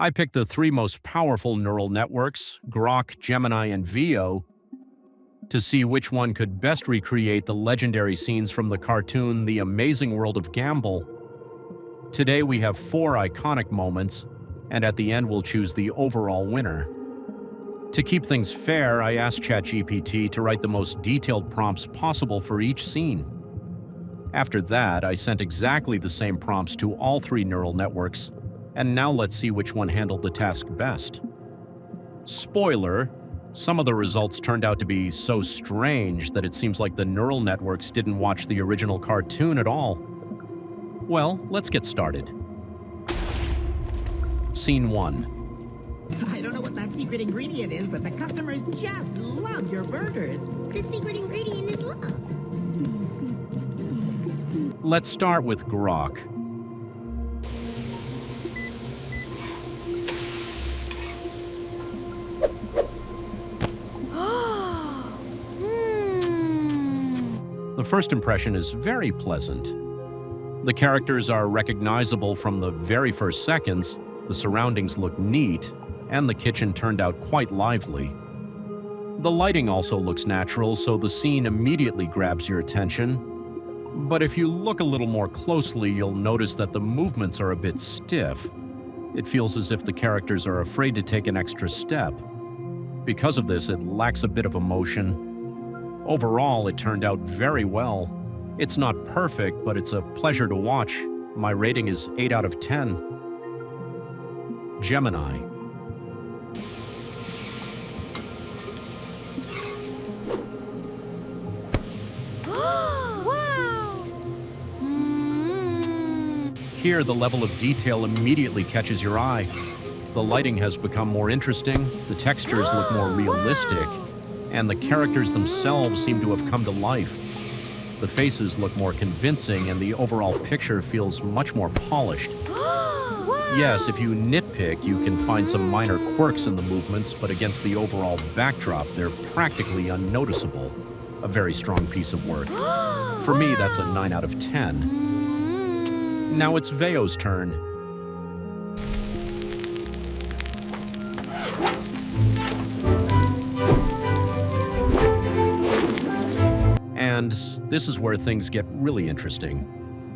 I picked the three most powerful neural networks, Grok, Gemini, and Veo, to see which one could best recreate the legendary scenes from the cartoon The Amazing World of Gumball. Today we have 4 iconic moments, and at the end we'll choose the overall winner. To keep things fair, I asked ChatGPT to write the most detailed prompts possible for each scene. After that, I sent exactly the same prompts to all 3 neural networks, and now let's see which one handled the task best. Spoiler, some of the results turned out to be so strange that it seems like the neural networks didn't watch the original cartoon at all. Well, let's get started. Scene 1. I don't know what that secret ingredient is, but the customers just love your burgers. The secret ingredient is love. Let's start with Grok. The first impression is very pleasant. The characters are recognizable from the very first seconds, the surroundings look neat, and the kitchen turned out quite lively. The lighting also looks natural, so the scene immediately grabs your attention. But if you look a little more closely, you'll notice that the movements are a bit stiff. It feels as if the characters are afraid to take an extra step. Because of this, it lacks a bit of emotion. Overall, it turned out very well. It's not perfect, but it's a pleasure to watch. My rating is 8 out of 10. Gemini. Here, the level of detail immediately catches your eye. The lighting has become more interesting, the textures look more realistic, and the characters themselves seem to have come to life. The faces look more convincing, and the overall picture feels much more polished. Yes, if you nitpick, you can find some minor quirks in the movements, but against the overall backdrop, they're practically unnoticeable. A very strong piece of work. For me, that's a 9 out of 10. Now it's Veo's turn. And this is where things get really interesting.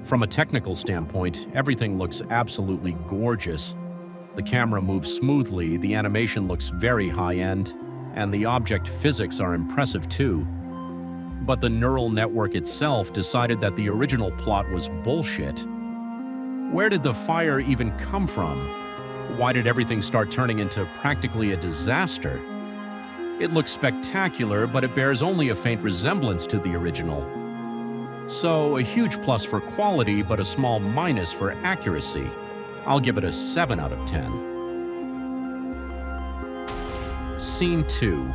From a technical standpoint, everything looks absolutely gorgeous. The camera moves smoothly, the animation looks very high-end, and the object physics are impressive too. But the neural network itself decided that the original plot was bullshit. Where did the fire even come from? Why did everything start turning into practically a disaster? It looks spectacular, but it bears only a faint resemblance to the original. So, a huge plus for quality, but a small minus for accuracy. I'll give it a 7 out of 10. Scene 2.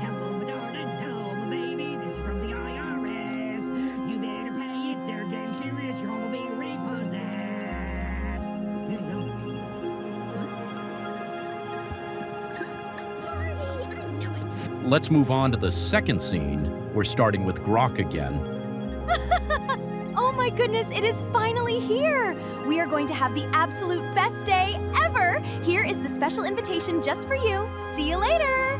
Hello, my darling. Hello, my baby. This is from the IRS. You better pay it. They're getting serious. You're gonna be repossessed. Here you go. Party, I know it. Let's move on to the second scene. We're starting with Grok again. Oh my goodness, it is finally here! We are going to have the absolute best day ever! Here is the special invitation just for you. See you later!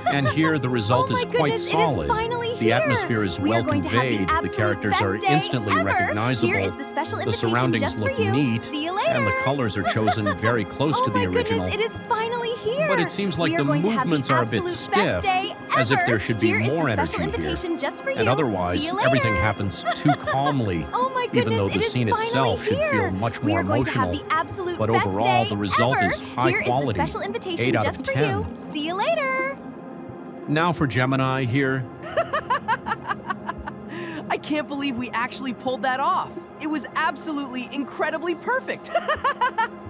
And here the result Oh my is quite goodness, it is solid. finally The here. atmosphere is We well are going to have conveyed, the absolute characters are best day instantly ever. recognizable, Here is the special the invitation surroundings just look for you. neat, See you later! and the colors are chosen very close Oh to the my original. goodness, it is finally here! But it seems like We the are going to have the movements are a bit absolute best stiff, day as if ever. there should be Here is more the energy special here. invitation just for you. And otherwise, See you later. everything happens too calmly, Oh my goodness, even though the it is scene finally itself should here. feel much We more are going to have emotional. the absolute But best overall, day the result ever. is high Here quality. Is the special invitation 8 out just of for 10. you. See you later. Now for Gemini here. I can't believe we actually pulled that off. It was absolutely incredibly perfect.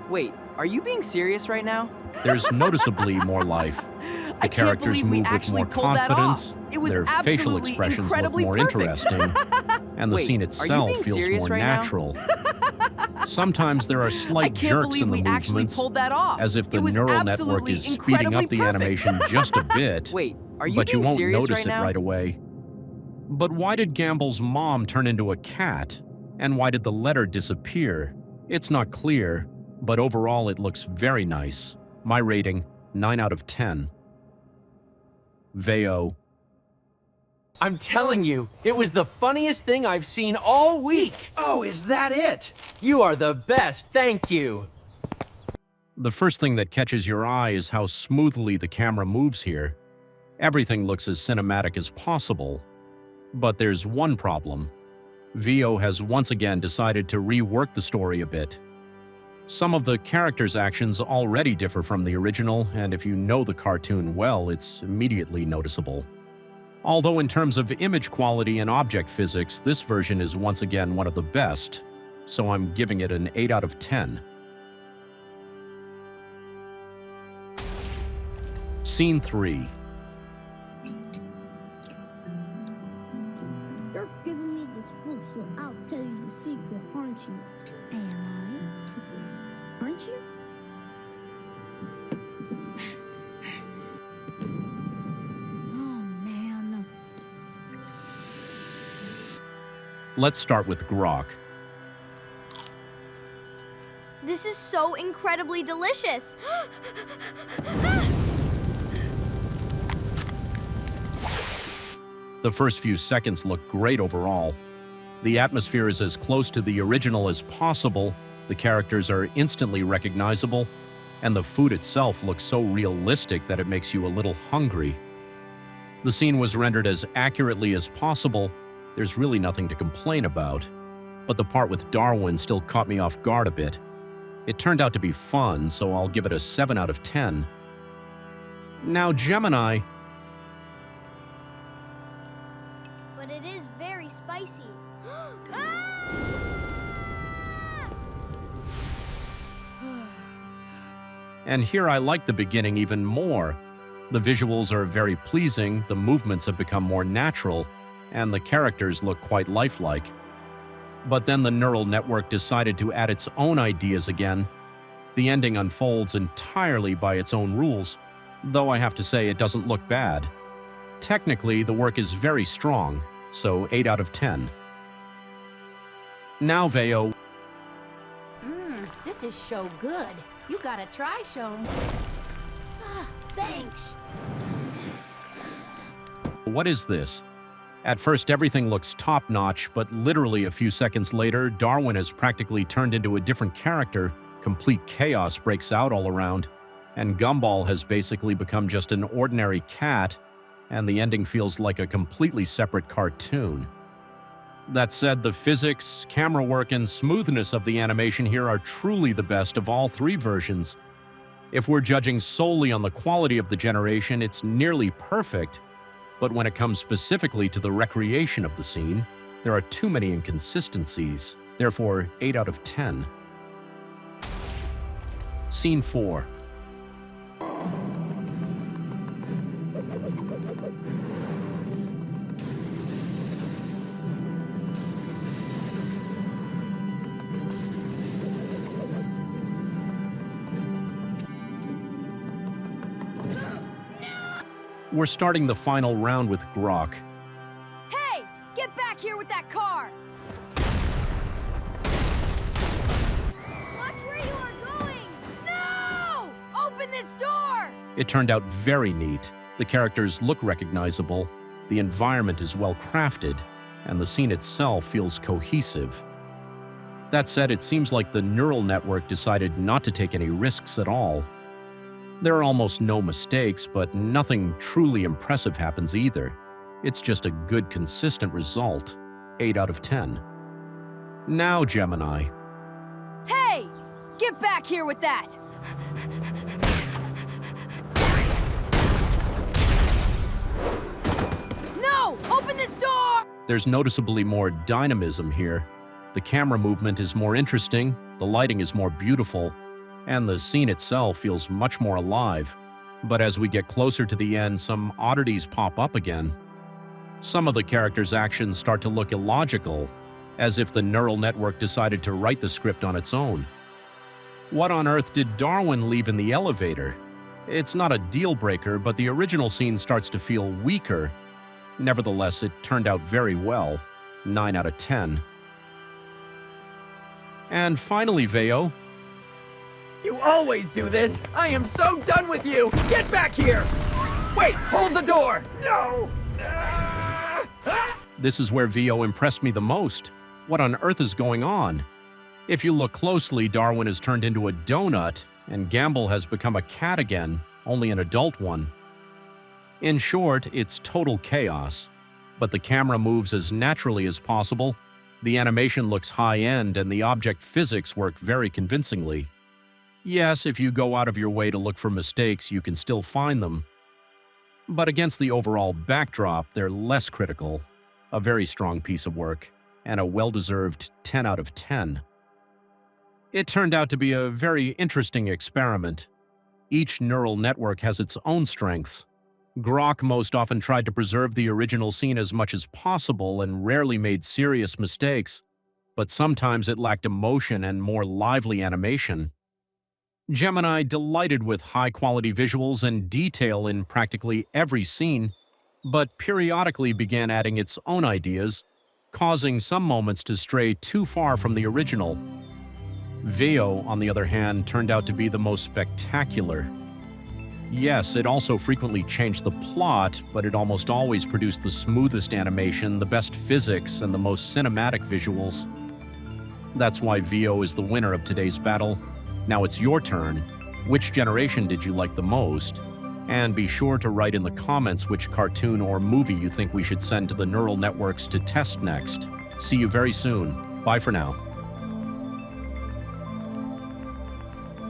Wait, are you being serious right now? There's noticeably more life. The I can't characters believe we move with actually more pulled that confidence, off. It was their facial absolutely expressions look incredibly more perfect. interesting, and the Wait, scene are you itself being feels serious more right now? natural. Sometimes there are I slight can't jerks believe in the we actually movements, pulled that off. as if the It was neural network absolutely is speeding incredibly up the perfect. animation just a bit, Wait, are you but you being won't serious notice right it now? right away. But why did Gumball's mom turn into a cat? And why did the letter disappear? It's not clear, but overall it looks very nice. My rating, 9 out of 10. Veo. I'm telling you, it was the funniest thing I've seen all week. Oh, is that it? You are the best, thank you. The first thing that catches your eye is how smoothly the camera moves here. Everything looks as cinematic as possible. But there's one problem. Veo has once again decided to rework the story a bit. Some of the characters' actions already differ from the original, and if you know the cartoon well, it's immediately noticeable. Although in terms of image quality and object physics, this version is once again one of the best, so I'm giving it an 8 out of 10. Scene 3. You're giving me this look, so I'll tell you the secret, aren't you? Am I? Aren't you? Oh, man. Let's start with Grok. This is so incredibly delicious. The first few seconds look great overall. The atmosphere is as close to the original as possible, the characters are instantly recognizable, and the food itself looks so realistic that it makes you a little hungry. The scene was rendered as accurately as possible. There's really nothing to complain about. But the part with Darwin still caught me off guard a bit. It turned out to be fun, so I'll give it a 7 out of 10. Now, Gemini. But it is very spicy. And here I like the beginning even more. The visuals are very pleasing, the movements have become more natural, and the characters look quite lifelike. But then the neural network decided to add its own ideas again. The ending unfolds entirely by its own rules, though I have to say it doesn't look bad. Technically, the work is very strong, so 8 out of 10. Now, Veo. This is so good. You gotta try some. Thanks. What is this? At first, everything looks top-notch, but literally a few seconds later, Darwin has practically turned into a different character, complete chaos breaks out all around, and Gumball has basically become just an ordinary cat, and the ending feels like a completely separate cartoon. That said, the physics, camera work, and smoothness of the animation here are truly the best of all three versions. If we're judging solely on the quality of the generation, it's nearly perfect, but when it comes specifically to the recreation of the scene, there are too many inconsistencies, therefore 8 out of 10. Scene 4. We're starting the final round with Grok. Hey, get back here with that car! Watch where you are going! No! Open this door! It turned out very neat. The characters look recognizable, the environment is well crafted, and the scene itself feels cohesive. That said, it seems like the neural network decided not to take any risks at all. There are almost no mistakes, but nothing truly impressive happens either. It's just a good, consistent result. 8 out of 10. Now, Gemini. Hey! Get back here with that! No! Open this door! There's noticeably more dynamism here. The camera movement is more interesting, the lighting is more beautiful, and the scene itself feels much more alive. But as we get closer to the end, some oddities pop up again. Some of the characters' actions start to look illogical, as if the neural network decided to write the script on its own. What on earth did Darwin leave in the elevator? It's not a deal breaker, but the original scene starts to feel weaker. Nevertheless, it turned out very well. 9 out of 10. And finally, Veo, You always do this! I am so done with you! Get back here! Wait, hold the door! No! this is where Veo impressed me the most. What on earth is going on? If you look closely, Darwin has turned into a donut, and Gumball has become a cat again, only an adult one. In short, it's total chaos. But the camera moves as naturally as possible, the animation looks high-end, and the object physics work very convincingly. Yes, if you go out of your way to look for mistakes, you can still find them. But against the overall backdrop, they're less critical. A very strong piece of work, and a well-deserved 10 out of 10. It turned out to be a very interesting experiment. Each neural network has its own strengths. Grok most often tried to preserve the original scene as much as possible and rarely made serious mistakes, but sometimes it lacked emotion and more lively animation. Gemini delighted with high-quality visuals and detail in practically every scene, but periodically began adding its own ideas, causing some moments to stray too far from the original. Veo, on the other hand, turned out to be the most spectacular. Yes, it also frequently changed the plot, but it almost always produced the smoothest animation, the best physics, and the most cinematic visuals. That's why Veo is the winner of today's battle. Now it's your turn. Which generation did you like the most? And be sure to write in the comments which cartoon or movie you think we should send to the neural networks to test next. See you very soon. Bye for now.